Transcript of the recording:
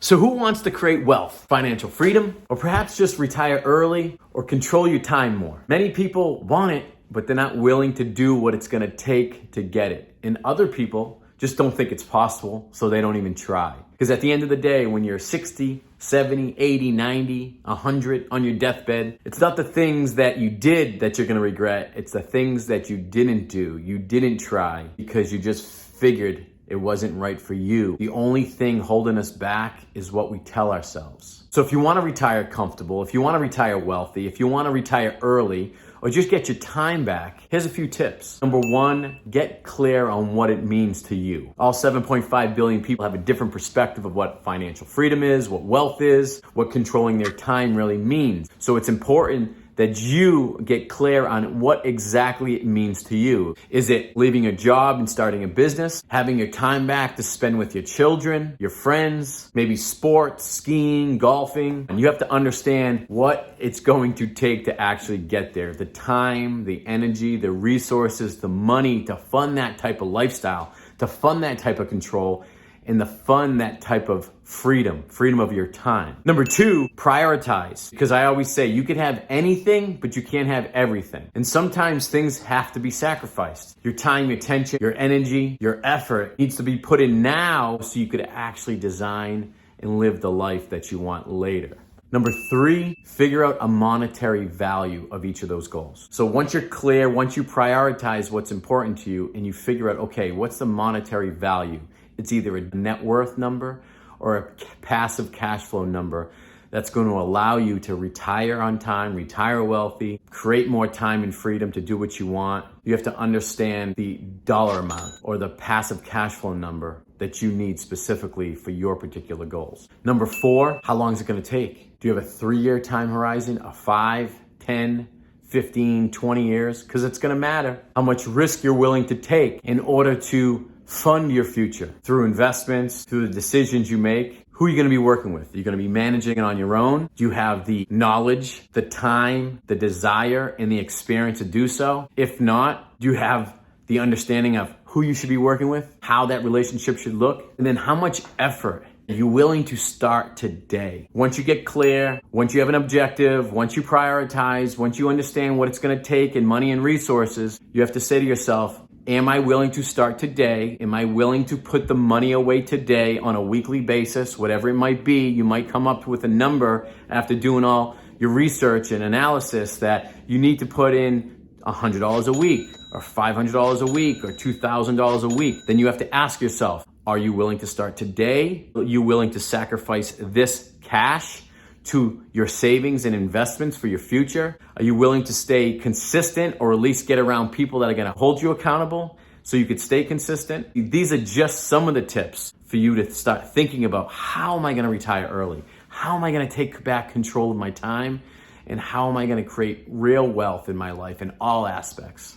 So who wants to create wealth, financial freedom, or perhaps just retire early or control your time more? Many people want it, but they're not willing to do what it's gonna take to get it. And other people just don't think it's possible, so they don't even try. Because at the end of the day, when you're 60, 70, 80, 90, 100 on your deathbed, it's not the things that you did that you're gonna regret, it's the things that you didn't do, you didn't try, because you just figured it wasn't right for you. The only thing holding us back is what we tell ourselves. So if you wanna retire comfortable, if you wanna retire wealthy, if you wanna retire early, or just get your time back, here's a few tips. Number one, get clear on what it means to you. All 7.5 billion people have a different perspective of what financial freedom is, what wealth is, what controlling their time really means. So it's important that you get clear on what exactly it means to you. Is it leaving a job and starting a business? Having your time back to spend with your children, your friends, maybe sports, skiing, golfing? And you have to understand what it's going to take to actually get there. The time, the energy, the resources, the money to fund that type of lifestyle, to fund that type of control, and to fund that type of freedom of your time. Number two, prioritize. Because I always say you can have anything, but you can't have everything. And sometimes things have to be sacrificed. Your time, your attention, your energy, your effort needs to be put in now so you could actually design and live the life that you want later. Number three, figure out a monetary value of each of those goals. So once you're clear, once you prioritize what's important to you and you figure out, okay, what's the monetary value? It's either a net worth number or a passive cash flow number that's going to allow you to retire on time, retire wealthy, create more time and freedom to do what you want. You have to understand the dollar amount or the passive cash flow number that you need specifically for your particular goals. Number four, how long is it going to take? Do you have a 3-year time horizon, a 5, 10, 15, 20 years? Because it's going to matter how much risk you're willing to take in order to fund your future through investments, through the decisions you make. Who are you going to be working with? Are you going to be managing it on your own? Do you have the knowledge, the time, the desire, and the experience to do so? If not, do you have the understanding of who you should be working with, how that relationship should look, and then how much effort are you willing to start today? Once you get clear, once you have an objective, once you prioritize, once you understand what it's going to take in money and resources, you have to say to yourself, am I willing to start today? Am I willing to put the money away today on a weekly basis, whatever it might be? You might come up with a number after doing all your research and analysis that you need to put in $100 a week or $500 a week or $2,000 a week. Then you have to ask yourself, are you willing to start today? Are you willing to sacrifice this cash to your savings and investments for your future? Are you willing to stay consistent or at least get around people that are going to hold you accountable so you could stay consistent? These are just some of the tips for you to start thinking about, how am I going to retire early? How am I going to take back control of my time? And how am I going to create real wealth in my life in all aspects?